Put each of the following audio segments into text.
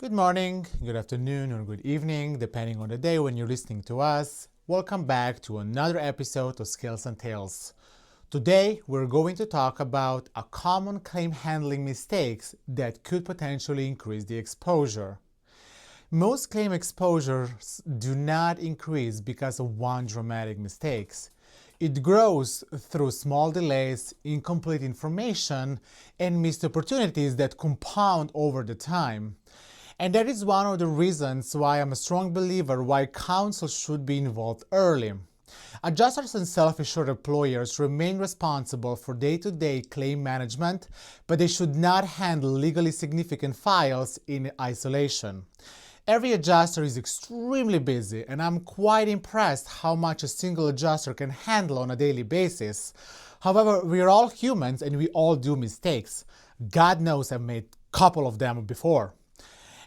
Good morning, good afternoon, or good evening, depending on the day when you're listening to us. Welcome back to another episode of Scales and Tales. Today, we're going to talk about a common claim handling mistakes that could potentially increase the exposure. Most claim exposures do not increase because of one dramatic mistake. It grows through small delays, incomplete information, and missed opportunities that compound over the time. And that is one of the reasons why I'm a strong believer why counsel should be involved early. Adjusters and self-insured employers remain responsible for day-to-day claim management, but they should not handle legally significant files in isolation. Every adjuster is extremely busy, and I'm quite impressed how much a single adjuster can handle on a daily basis. However, we are all humans and we all do mistakes. God knows I've made a couple of them before.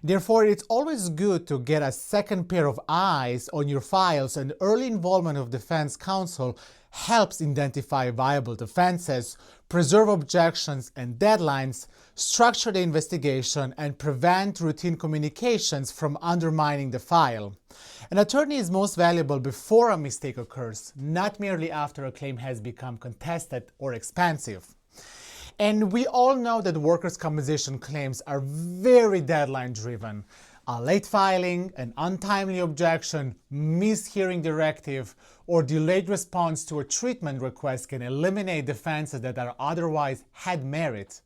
Therefore, it's always good to get a second pair of eyes on your files, and early involvement of defense counsel helps identify viable defenses, preserve objections and deadlines, structure the investigation, and prevent routine communications from undermining the file. An attorney is most valuable before a mistake occurs, not merely after a claim has become contested or expensive. And we all know that workers' compensation claims are very deadline driven. A late filing, an untimely objection, mishearing directive, or delayed response to a treatment request can eliminate defenses that are otherwise had merit.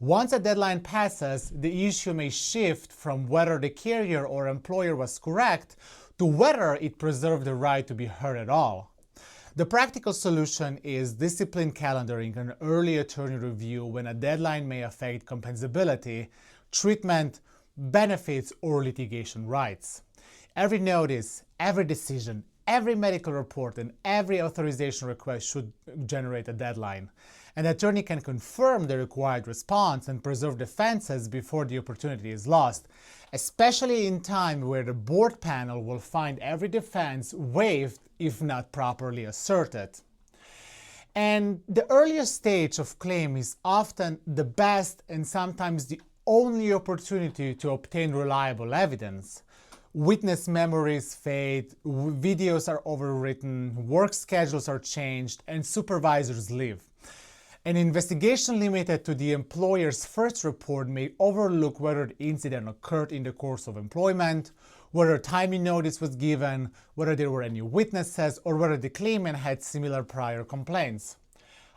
Once a deadline passes, the issue may shift from whether the carrier or employer was correct to whether it preserved the right to be heard at all. The practical solution is disciplined calendaring and early attorney review when a deadline may affect compensability, treatment, benefits, or litigation rights. Every notice, every decision, every medical report, and every authorization request should generate a deadline. An attorney can confirm the required response and preserve defenses before the opportunity is lost, especially in time where the board panel will find every defense waived if not properly asserted. And the earliest stage of claim is often the best and sometimes the only opportunity to obtain reliable evidence. Witness memories fade, videos are overwritten, work schedules are changed, and supervisors leave. An investigation limited to the employer's first report may overlook whether the incident occurred in the course of employment, whether timely notice was given, whether there were any witnesses, or whether the claimant had similar prior complaints.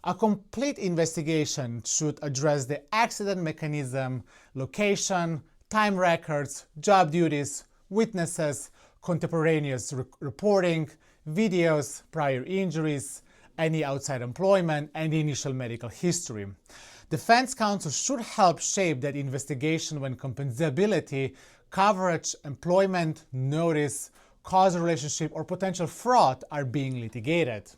A complete investigation should address the accident mechanism, location, time records, job duties, witnesses, contemporaneous reporting, videos, prior injuries, any outside employment, and the initial medical history. Defense counsel should help shape that investigation when compensability, coverage, employment, notice, causal relationship, or potential fraud are being litigated.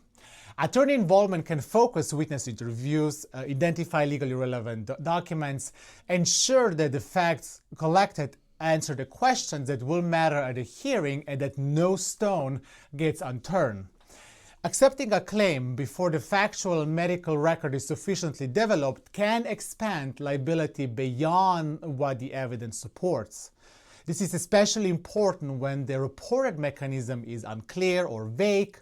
Attorney involvement can focus witness interviews, identify legally relevant documents, ensure that the facts collected answer the questions that will matter at the hearing, and that no stone gets unturned. Accepting a claim before the factual medical record is sufficiently developed can expand liability beyond what the evidence supports. This is especially important when the reported mechanism is unclear or vague,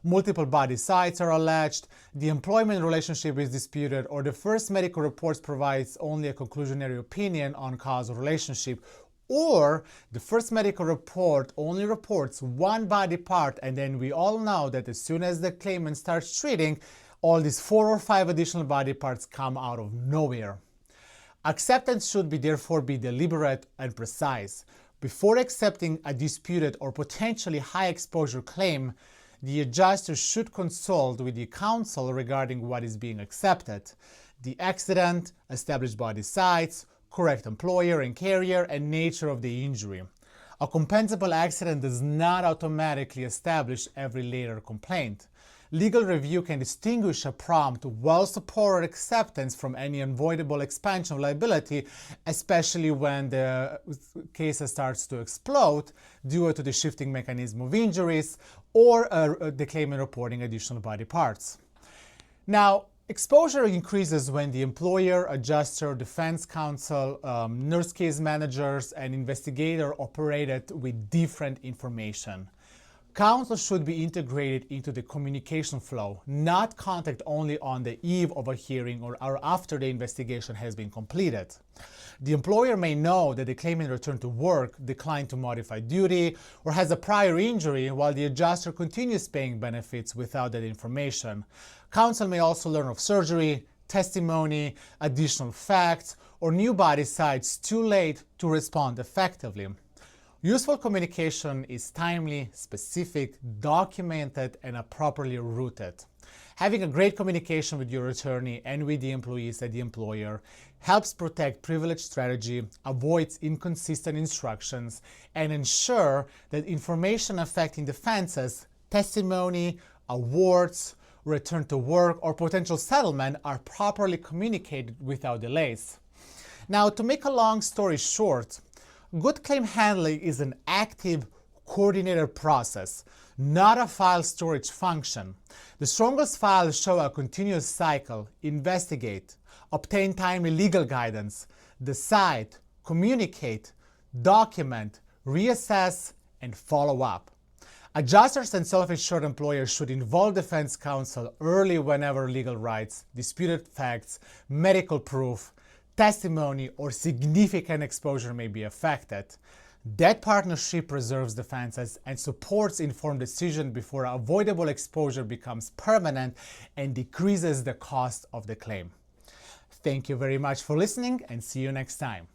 multiple body sites are alleged, the employment relationship is disputed, or the first medical report provides only a conclusionary opinion on causal relationship, or the first medical report only reports one body part, and then we all know that as soon as the claimant starts treating, all these 4 or 5 additional body parts come out of nowhere. Acceptance should therefore be deliberate and precise. Before accepting a disputed or potentially high exposure claim, the adjuster should consult with the counsel regarding what is being accepted: the accident, established body sites, correct employer and carrier, and nature of the injury. A compensable accident does not automatically establish every later complaint. Legal review can distinguish a prompt, well-supported acceptance from any unavoidable expansion of liability, especially when the case starts to explode due to the shifting mechanism of injuries or the claimant reporting additional body parts. Now, Exposure increases when the employer, adjuster, defense counsel, nurse case managers, and investigator operated with different information. Counsel should be integrated into the communication flow, not contact only on the eve of a hearing or after the investigation has been completed. The employer may know that the claimant returned to work, declined to modify duty, or has a prior injury while the adjuster continues paying benefits without that information. Counsel may also learn of surgery, testimony, additional facts, or new body sites too late to respond effectively. Useful communication is timely, specific, documented, and properly rooted. Having a great communication with your attorney and with the employees at the employer helps protect privilege strategy, avoids inconsistent instructions, and ensure that information affecting defenses, testimony, awards, return to work, or potential settlement are properly communicated without delays. Now, to make a long story short, good claim handling is an active, coordinated process, not a file storage function. The strongest files show a continuous cycle: investigate, obtain timely legal guidance, decide, communicate, document, reassess, and follow up. Adjusters and self-insured employers should involve defense counsel early whenever legal rights, disputed facts, medical proof, testimony, or significant exposure may be affected. That partnership preserves defenses and supports informed decision before avoidable exposure becomes permanent and decreases the cost of the claim. Thank you very much for listening, and see you next time.